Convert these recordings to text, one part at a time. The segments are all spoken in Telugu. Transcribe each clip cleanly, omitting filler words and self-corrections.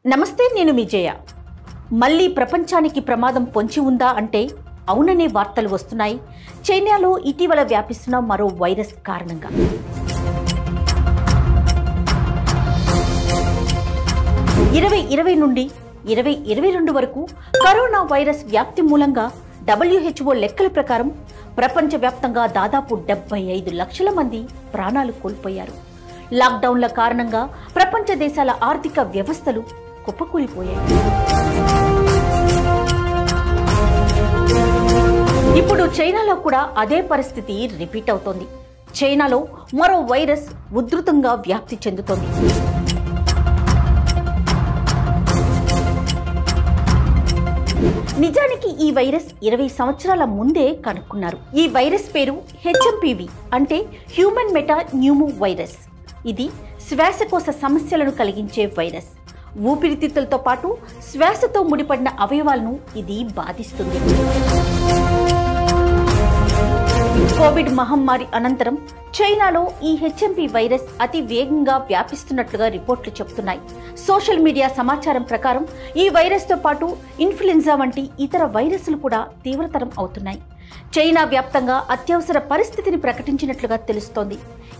నమస్తే, నేను మీ జయ. మళ్ళీ ప్రపంచానికి ప్రమాదం పొంచి ఉందా అంటే అవుననే వార్తలు వస్తున్నాయి. చైనాలో ఇటీవల వ్యాపిస్తున్న మరో వైరస్ కారణంగా. ఇరవై నుండి 2022 వరకు కరోనా వైరస్ వ్యాప్తి మూలంగా WHO లెక్కల ప్రకారం ప్రపంచవ్యాప్తంగా దాదాపు 75 లక్షల మంది ప్రాణాలు కోల్పోయారు. లాక్డౌన్ల కారణంగా ప్రపంచ దేశాల ఆర్థిక వ్యవస్థలు కుప్పకూలిపోయాయి. ఇప్పుడు చైనాలో కూడా అదే పరిస్థితి రిపీట్ అవుతోంది. చైనాలో మరో వైరస్ ఉధృతంగా వ్యాప్తి చెందుతోంది. నిజానికి ఈ వైరస్ 20 సంవత్సరాల ముందే కనుక్కున్నారు. ఈ వైరస్ పేరు HMPV అంటే హ్యూమన్ మెటా న్యూమో వైరస్. ఇది శ్వాసకోశ సమస్యలను కలిగించే వైరస్. ఊపిరితిత్తులతో పాటు శ్వాసతో ముడిపడిన అవయవాలను ఇది బాధిస్తుంది. కోవిడ్ మహమ్మారి అనంతరం చైనాలో ఈ HMP వైరస్ అతి వేగంగా వ్యాపిస్తున్నట్లుగా రిపోర్ట్లు చెబుతున్నాయి. సోషల్ మీడియా సమాచారం ప్రకారం ఈ వైరస్తో పాటు ఇన్ఫ్లుయెంజా వంటి ఇతర వైరస్లు కూడా తీవ్రతరం అవుతున్నాయి. చైనా వ్యాప్తంగా అత్యవసర పరిస్థితిని ప్రకటించినట్లుగా తెలుస్తోంది.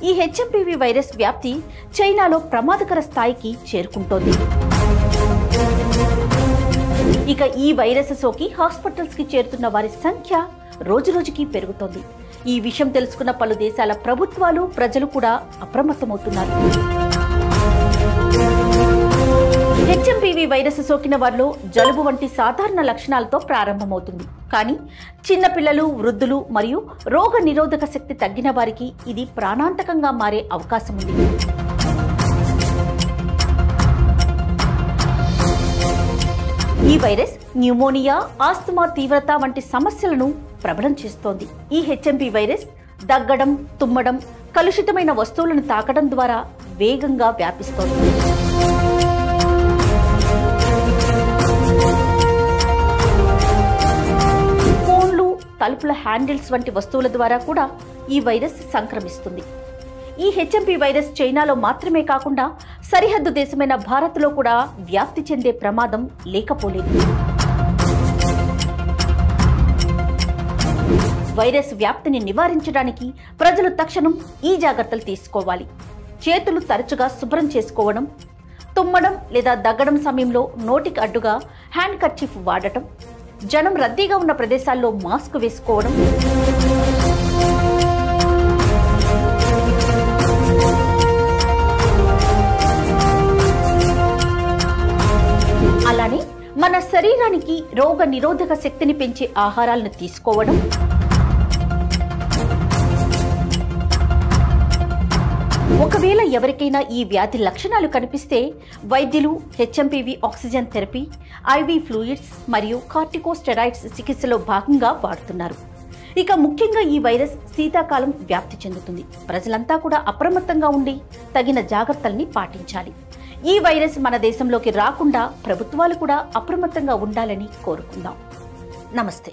ఈ HMPV వైరస్ వ్యాప్తి చైనాలో ప్రమాదకర స్థాయికి చేరుకుంటోంది. ఇక ఈ వైరస్ సోకి హాస్పిటల్స్ కి చేరుతున్న వారి సంఖ్య రోజురోజుకి పెరుగుతోంది. ఈ విషయం తెలుసుకున్న పలు దేశాల ప్రభుత్వాలు, ప్రజలు కూడా అప్రమత్తమవుతున్నారు. HMPV వైరస్ సోకిన వారిలో జలుబు వంటి సాధారణ లక్షణాలతో ప్రారంభమవుతుంది. కానీ చిన్నపిల్లలు, వృద్ధులు మరియు రోగ నిరోధక శక్తి తగ్గిన వారికి ఇది ప్రాణాంతకంగా మారే అవకాశం ఉంది. ఈ వైరస్ న్యూమోనియా, ఆస్తమా తీవ్రత వంటి సమస్యలను ప్రబలం చేస్తోంది. ఈ HMP వైరస్ దగ్గడం, తుమ్మడం, కలుషితమైన వస్తువులను తాకడం ద్వారా వేగంగా వ్యాపిస్తోంది. ఫోన్లు, తలుపుల హ్యాండిల్స్ వంటి వస్తువుల ద్వారా కూడా ఈ వైరస్ సంక్రమిస్తుంది. ఈ HMP వైరస్ చైనాలో మాత్రమే కాకుండా సరిహద్దు దేశమైన భారత్లో కూడా వ్యాప్తి చెందే ప్రమాదం లేకపోలేదు. వైరస్ వ్యాప్తిని నివారించడానికి ప్రజలు తక్షణం ఈ జాగ్రత్తలు తీసుకోవాలి. చేతులు తరచుగా శుభ్రం చేసుకోవడం, తుమ్మడం లేదా దగ్గడం సమయంలో నోటికి అడ్డుగా హ్యాండ్ కర్చీఫ్ వాడటం, జనం రద్దీగా ఉన్న ప్రదేశాల్లో మాస్క్ వేసుకోవడం, అలానే మన శరీరానికి రోగ నిరోధక శక్తిని పెంచే ఆహారాలను తీసుకోవడం, ఒకవేళ ఎవరికైనా ఈ వ్యాధి లక్షణాలు కనిపిస్తే వైద్యులు HMPV oxygen therapy, IV fluids మరియు కార్టికోస్టెరాయిడ్స్ చికిత్సలో భాగంగా వాడుతున్నారు. ఇక ముఖ్యంగా ఈ వైరస్ శీతాకాలం వ్యాప్తి చెందుతుంది. ప్రజలంతా కూడా అప్రమత్తంగా ఉండి తగిన జాగ్రత్తల్ని పాటించాలి. ఈ వైరస్ మన దేశంలోకి రాకుండా ప్రభుత్వాలు కూడా అప్రమత్తంగా ఉండాలని కోరుకుందాం. నమస్తే.